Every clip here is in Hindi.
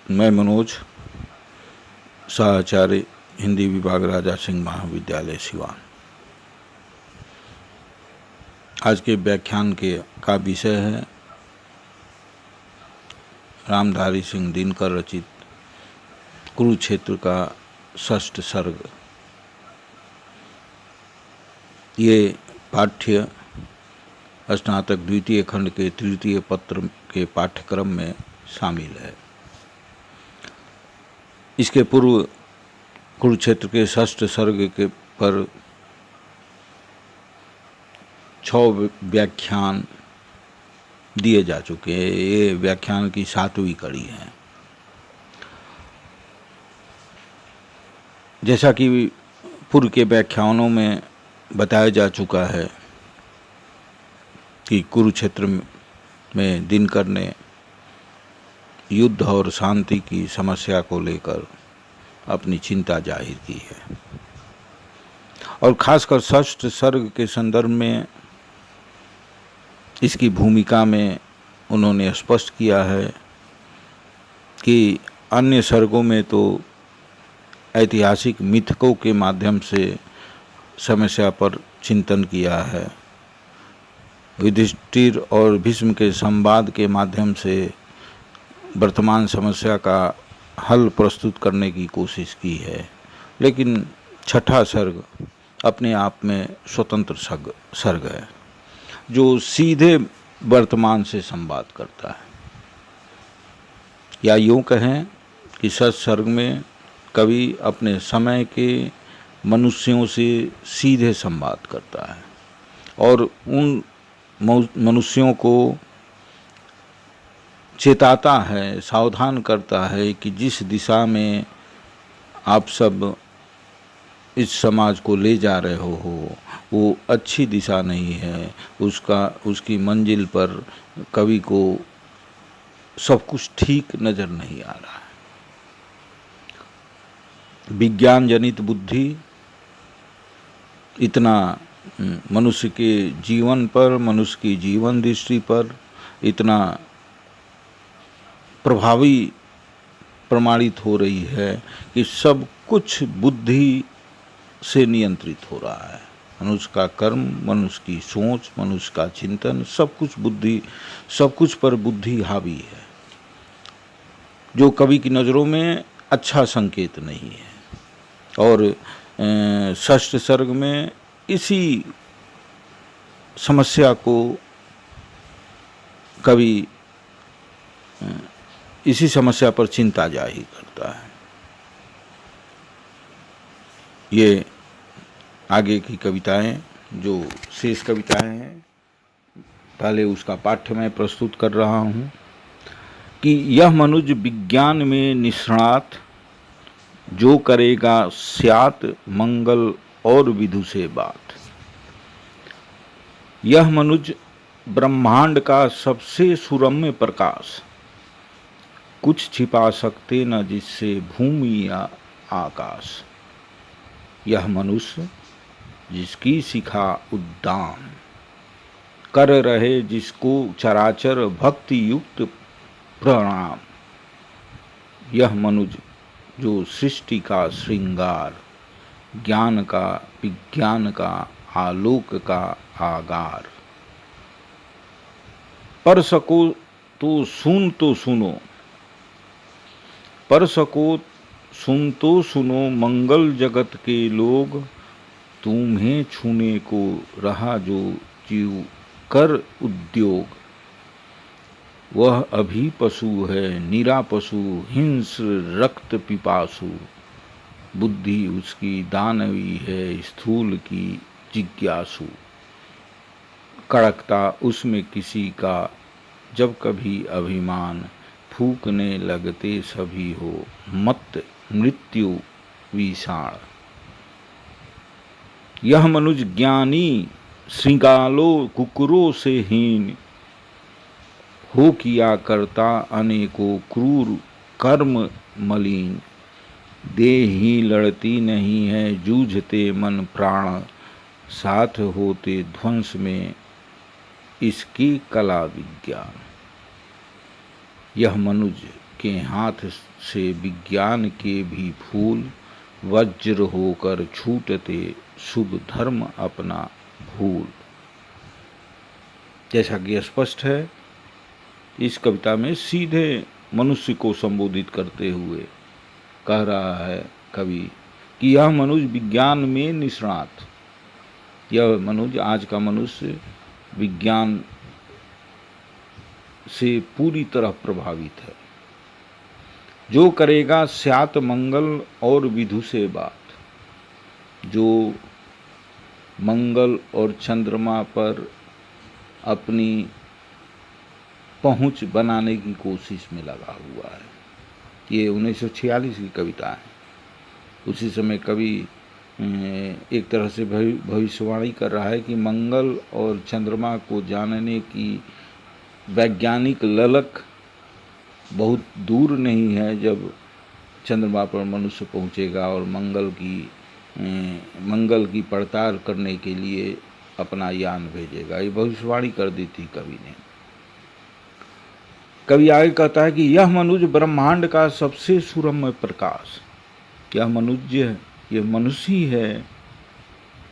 मैं मनोज, सहाचार्य, हिंदी विभाग, राजा सिंह महाविद्यालय सिवान। आज के व्याख्यान का विषय है रामधारी सिंह दिनकर रचित कुरुक्षेत्र का 6ठ सर्ग। ये पाठ्य स्नातक द्वितीय खंड के तृतीय पत्र के पाठ्यक्रम में शामिल है। इसके पूर्व कुरुक्षेत्र के 6ठ सर्ग के पर 6 व्याख्यान दिए जा चुके हैं। ये व्याख्यान की 7वीं कड़ी है। जैसा कि पूर्व के व्याख्यानों में बताया जा चुका है कि कुरुक्षेत्र में दिनकर ने युद्ध और शांति की समस्या को लेकर अपनी चिंता जाहिर की है और खासकर 6ठ सर्ग के संदर्भ में इसकी भूमिका में उन्होंने स्पष्ट किया है कि अन्य सर्गों में तो ऐतिहासिक मिथकों के माध्यम से समस्या पर चिंतन किया है, युधिष्ठिर और भीष्म के संवाद के माध्यम से वर्तमान समस्या का हल प्रस्तुत करने की कोशिश की है, लेकिन 6ठा सर्ग अपने आप में स्वतंत्र सर्ग है जो सीधे वर्तमान से संवाद करता है। या यूँ कहें कि 6 सर्ग में कवि अपने समय के मनुष्यों से सीधे संवाद करता है और उन मनुष्यों को चेताता है, सावधान करता है कि जिस दिशा में आप सब इस समाज को ले जा रहे हो वो अच्छी दिशा नहीं है। उसकी मंजिल पर कवि को सब कुछ ठीक नज़र नहीं आ रहा है। विज्ञान जनित बुद्धि इतना मनुष्य के जीवन पर, मनुष्य की जीवन दृष्टि पर इतना प्रभावी प्रमाणित हो रही है कि सब कुछ बुद्धि से नियंत्रित हो रहा है। मनुष्य का कर्म, मनुष्य की सोच, मनुष्य का चिंतन, सब कुछ पर बुद्धि हावी है, जो कवि की नज़रों में अच्छा संकेत नहीं है। और 6ठ सर्ग में इसी समस्या को कवि इसी समस्या पर चिंता जाहिर करता है। ये आगे की कविताएं, जो शेष कविताएं हैं, पहले उसका पाठ्य मैं प्रस्तुत कर रहा हूँ कि यह मनुज विज्ञान में निष्णात, जो करेगा स्यात मंगल और विधु से बात। यह मनुज ब्रह्मांड का सबसे सुरम्य प्रकाश, कुछ छिपा सकते न जिससे भूमि या आकाश। यह मनुष्य जिसकी शिखा उद्दाम, कर रहे जिसको चराचर भक्ति युक्त प्रणाम। यह मनुज जो सृष्टि का श्रृंगार, ज्ञान का विज्ञान का आलोक का आगार। पर सको तो सुन तो सुनो, पर सको सुन तो सुनो मंगल जगत के लोग। तुम्हें छूने को रहा जो जीव कर उद्योग। वह अभी पशु है निरा पशु, हिंस्र रक्त पिपासु। बुद्धि उसकी दानवी है स्थूल की जिज्ञासु। कड़कता उसमें किसी का जब कभी अभिमान, फूकने लगते सभी हो मत मृत्यु विषाण। यह मनुज ज्ञानी श्रृंगालो कुकुरों से हीन, हो किया करता अनेकों क्रूर कर्म मलिन। देह ही लड़ती नहीं है जूझते मन प्राण, साथ होते ध्वंस में इसकी कला विज्ञान। यह मनुज के हाथ से विज्ञान के भी फूल, वज्र होकर छूटते शुभ धर्म अपना भूल। जैसा कि स्पष्ट है, इस कविता में सीधे मनुष्य को संबोधित करते हुए कह रहा है कवि कि यह मनुष्य विज्ञान में निष्णात, यह मनुष्य, आज का मनुष्य विज्ञान से पूरी तरह प्रभावित है। जो करेगा स्यात मंगल और विधु से बात, जो मंगल और चंद्रमा पर अपनी पहुंच बनाने की कोशिश में लगा हुआ है। ये 1946 की कविता है। उसी समय कवि एक तरह से भविष्यवाणी कर रहा है कि मंगल और चंद्रमा को जानने की वैज्ञानिक ललक बहुत दूर नहीं है, जब चंद्रमा पर मनुष्य पहुंचेगा और मंगल की पड़ताल करने के लिए अपना यान भेजेगा। ये भविष्यवाणी कर दी थी कवि ने। कवि आगे कहता है कि यह मनुष्य ब्रह्मांड का सबसे सुरम्य प्रकाश, यह मनुष्य ही है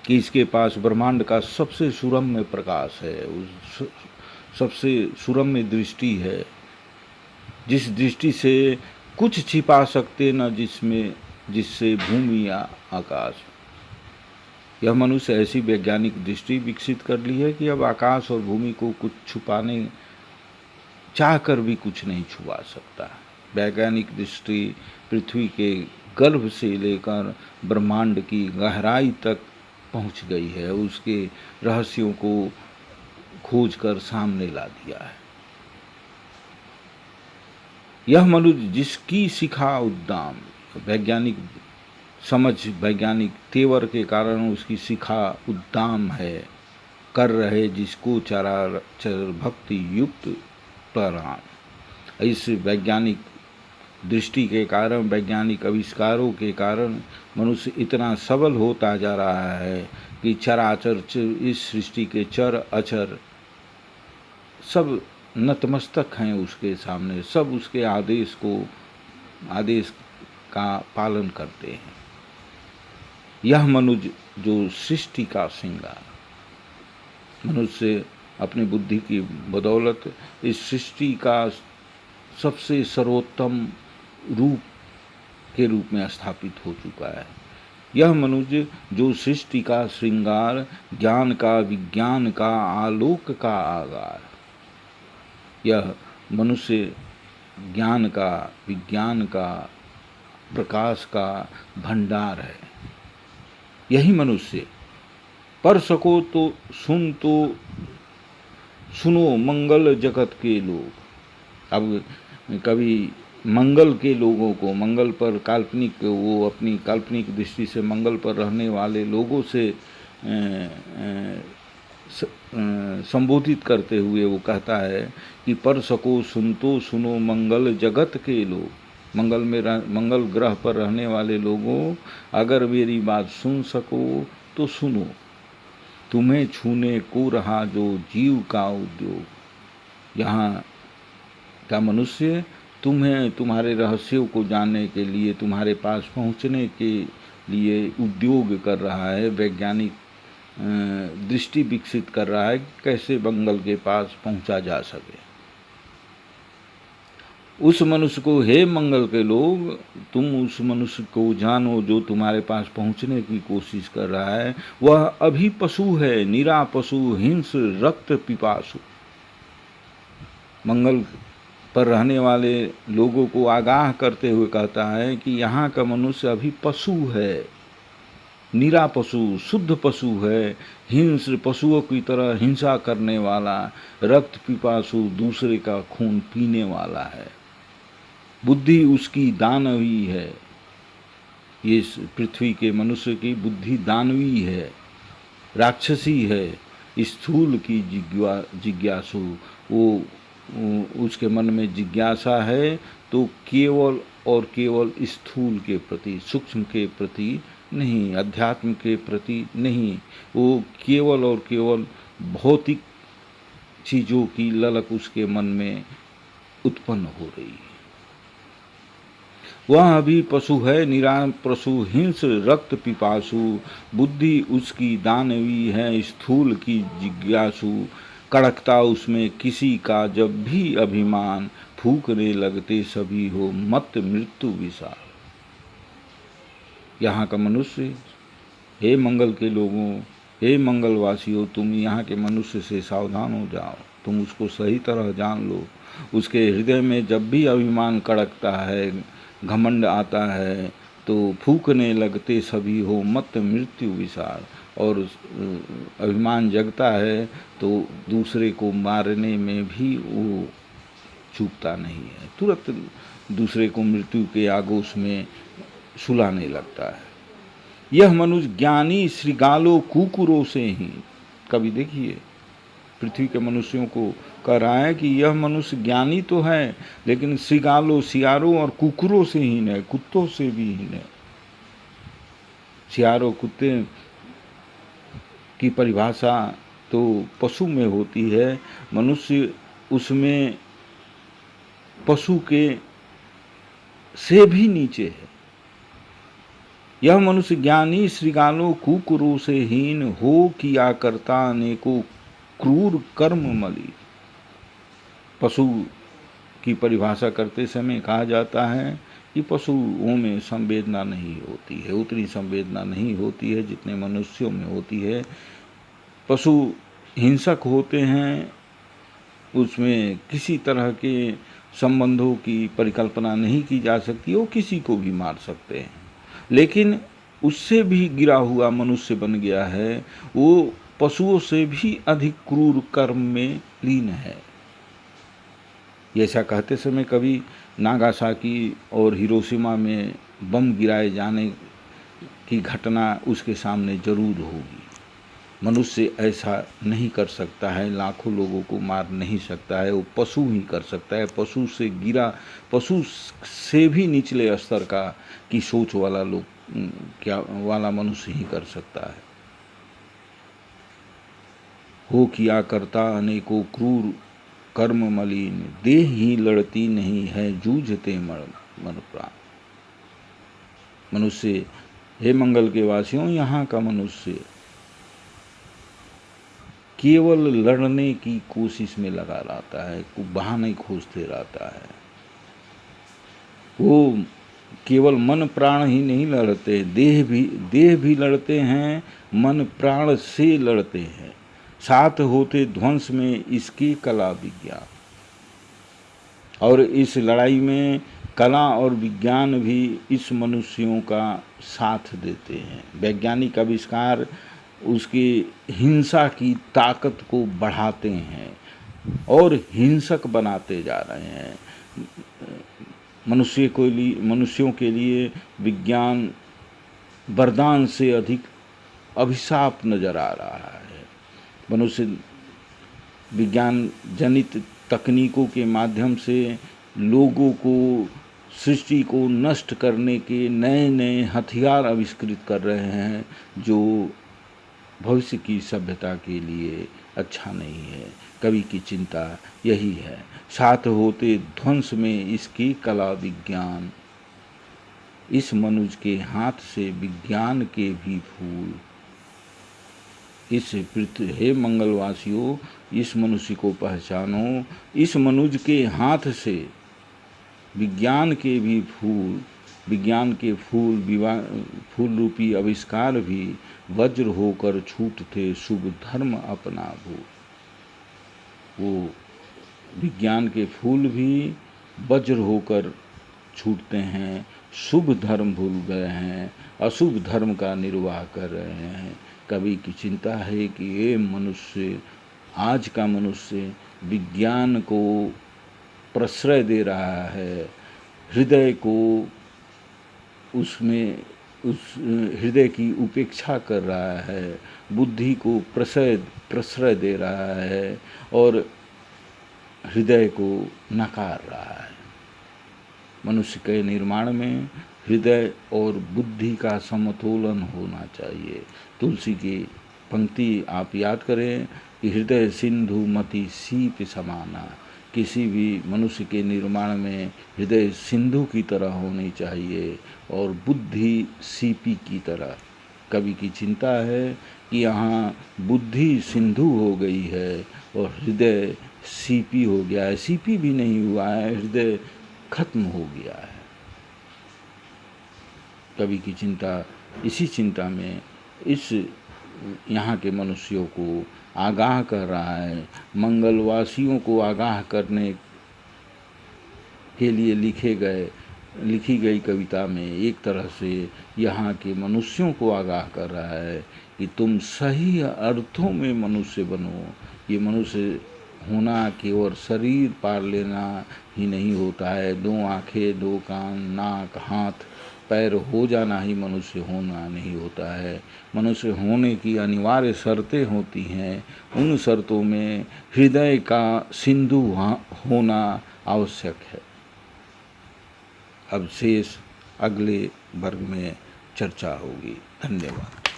कि इसके पास ब्रह्मांड का सबसे सुरम्य प्रकाश है, उस सबसे सुरम्य दृष्टि है, जिस दृष्टि से कुछ छिपा सकते न जिससे भूमि या आकाश। यह मनुष्य ऐसी वैज्ञानिक दृष्टि विकसित कर ली है कि अब आकाश और भूमि को कुछ छुपाने चाहकर भी कुछ नहीं छुपा सकता। वैज्ञानिक दृष्टि पृथ्वी के गर्भ से लेकर ब्रह्मांड की गहराई तक पहुंच गई है, उसके रहस्यों को खोजकर सामने ला दिया है। यह मनुष्य जिसकी शिखा उद्दाम, वैज्ञानिक समझ, वैज्ञानिक तेवर के कारण उसकी शिखा उद्दाम है, कर रहे जिसको चराचर भक्ति युक्त प्राण। इस वैज्ञानिक दृष्टि के कारण, वैज्ञानिक आविष्कारों के कारण मनुष्य इतना सबल होता जा रहा है कि चराचर, इस सृष्टि के चर अचर सब नतमस्तक हैं उसके सामने, सब उसके आदेश का पालन करते हैं। यह मनुष्य जो सृष्टि का श्रृंगार, मनुष्य अपनी बुद्धि की बदौलत इस सृष्टि का सबसे सर्वोत्तम रूप के रूप में स्थापित हो चुका है। यह मनुष्य जो सृष्टि का श्रृंगार, ज्ञान का, विज्ञान का, आलोक का आगार, यह मनुष्य ज्ञान का, विज्ञान का, प्रकाश का भंडार है। यही मनुष्य पर सको तो सुनो मंगल जगत के लोग। अब कभी मंगल के लोगों को, मंगल पर काल्पनिक, वो अपनी काल्पनिक दृष्टि से मंगल पर रहने वाले लोगों से संबोधित करते हुए वो कहता है कि पर सको सुनो मंगल जगत के लोग। मंगल ग्रह पर रहने वाले लोगों, अगर मेरी बात सुन सको तो सुनो। तुम्हें छूने को रहा जो जीव का उद्योग। यहाँ का मनुष्य तुम्हें, तुम्हारे रहस्यों को जानने के लिए, तुम्हारे पास पहुँचने के लिए उद्योग कर रहा है, वैज्ञानिक दृष्टि विकसित कर रहा है कि कैसे मंगल के पास पहुँचा जा सके। उस मनुष्य को, हे मंगल के लोग, तुम उस मनुष्य को जानो जो तुम्हारे पास पहुंचने की कोशिश कर रहा है। वह अभी पशु है, निरा पशु, हिंस रक्त पिपासु। मंगल पर रहने वाले लोगों को आगाह करते हुए कहता है कि यहाँ का मनुष्य अभी पशु है, निरा पशु, शुद्ध पशु है, हिंस, पशुओं की तरह हिंसा करने वाला, रक्त पिपासु, दूसरे का खून पीने वाला है। बुद्धि उसकी दानवी है। ये पृथ्वी के मनुष्य की बुद्धि दानवी है, राक्षसी है, स्थूल की जिज्ञासु। वो उसके मन में जिज्ञासा है तो केवल और केवल स्थूल के प्रति, सूक्ष्म के प्रति नहीं, अध्यात्म के प्रति नहीं। वो केवल और केवल भौतिक चीज़ों की ललक उसके मन में उत्पन्न हो रही है। वह अभी पशु है निरापशु हिंस रक्त पिपासु, बुद्धि उसकी दानवी है स्थूल की जिज्ञासु, कड़कता उसमें किसी का जब भी अभिमान, फूकने लगते सभी हो मत मृत्यु विषाद। यहाँ का मनुष्य, हे मंगल के लोगों, हे मंगलवासियों, तुम यहाँ के मनुष्य से सावधान हो जाओ, तुम उसको सही तरह जान लो। उसके हृदय में जब भी अभिमान कड़कता है, घमंड आता है, तो फूकने लगते सभी हो मत मृत्यु विषाद। और अभिमान जगता है तो दूसरे को मारने में भी वो चूकता नहीं है, तुरंत दूसरे को मृत्यु के आगोश में सुलाने लगता है। यह मनुष्य ज्ञानी श्रृगालों कुकुरों से ही, कभी देखिए पृथ्वी के मनुष्यों को कह रहा है कि यह मनुष्य ज्ञानी तो है, लेकिन श्रृगालों सियारों और कुकुरों से हीन है, कुत्तों से भी हीन है। सियारों कुत्ते की परिभाषा तो पशु में होती है, मनुष्य उसमें पशु के से भी नीचे है। यह मनुष्य ज्ञानी श्रृगालों कुकुरों से हीन, हो किया करता अनेकों क्रूर कर्म मलिन। पशु की परिभाषा करते समय कहा जाता है कि पशुओं में संवेदना नहीं होती है, उतनी संवेदना नहीं होती है जितने मनुष्यों में होती है। पशु हिंसक होते हैं, उसमें किसी तरह के संबंधों की परिकल्पना नहीं की जा सकती, वो किसी को भी मार सकते हैं। लेकिन उससे भी गिरा हुआ मनुष्य बन गया है, वो पशुओं से भी अधिक क्रूर कर्म में लीन है। ऐसा कहते समय कभी नागासाकी और हिरोशिमा में बम गिराए जाने की घटना उसके सामने जरूर होगी। मनुष्य ऐसा नहीं कर सकता है, लाखों लोगों को मार नहीं सकता है, वो पशु ही कर सकता है। पशु से गिरा, पशु से भी निचले स्तर का की सोच वाला वाला मनुष्य ही कर सकता है। हो किया करता अनेकों क्रूर कर्म मलिन, देह ही लड़ती नहीं है जूझते मन प्राण। मनुष्य, हे मंगल के वासियों, यहाँ का मनुष्य केवल लड़ने की कोशिश में लगा रहता है, बहाने खोजते रहता है। वो केवल मन प्राण ही नहीं लड़ते, देह भी लड़ते हैं, मन प्राण से लड़ते हैं। साथ होते ध्वंस में इसकी कला विज्ञान, और इस लड़ाई में कला और विज्ञान भी इस मनुष्यों का साथ देते हैं। वैज्ञानिक आविष्कार उसकी हिंसा की ताकत को बढ़ाते हैं और हिंसक बनाते जा रहे हैं। मनुष्यों के लिए विज्ञान वरदान से अधिक अभिशाप नजर आ रहा है। मनुष्य विज्ञान जनित तकनीकों के माध्यम से लोगों को, सृष्टि को नष्ट करने के नए नए हथियार आविष्कृत कर रहे हैं, जो भविष्य की सभ्यता के लिए अच्छा नहीं है। कवि की चिंता यही है। साथ होते ध्वंस में इसकी कला विज्ञान, इस मनुज के हाथ से विज्ञान के भी फूल। इस पृथ्वी, हे मंगलवासियों, इस मनुष्य को पहचानो, इस मनुज के हाथ से विज्ञान के भी फूल, विज्ञान के फूल रूपी आविष्कार भी वज्र होकर छूटते शुभ धर्म अपना भूल। वो विज्ञान के फूल भी वज्र होकर छूटते हैं, शुभ धर्म भूल गए हैं, अशुभ धर्म का निर्वाह कर रहे हैं। कवि की चिंता है कि ये मनुष्य, आज का मनुष्य विज्ञान को प्रश्रय दे रहा है, हृदय को उसमें उस हृदय की उपेक्षा कर रहा है, बुद्धि को प्रश्रय दे रहा है और हृदय को नकार रहा है। मनुष्य के निर्माण में हृदय और बुद्धि का समतोलन होना चाहिए। तुलसी की पंक्ति आप याद करें कि हृदय सिंधु मति सीप समाना, कि किसी भी मनुष्य के निर्माण में हृदय सिंधु की तरह होनी चाहिए और बुद्धि सीपी की तरह। कवि की चिंता है कि यहाँ बुद्धि सिंधु हो गई है और हृदय सीपी हो गया है। सीपी भी नहीं हुआ है, हृदय खत्म हो गया है। कवि की चिंता, इसी चिंता में इस यहाँ के मनुष्यों को आगाह कर रहा है। मंगलवासियों को आगाह करने के लिए लिखी गई कविता में एक तरह से यहाँ के मनुष्यों को आगाह कर रहा है कि तुम सही अर्थों में मनुष्य बनो। ये मनुष्य होना केवल शरीर पार लेना ही नहीं होता है। 2 आँखें, 2 कान, नाक, हाथ, पैर हो जाना ही मनुष्य होना नहीं होता है। मनुष्य होने की अनिवार्य शर्तें होती हैं। उन शर्तों में हृदय का सिंधु होना आवश्यक है। अब शेष अगले वर्ग में चर्चा होगी। धन्यवाद।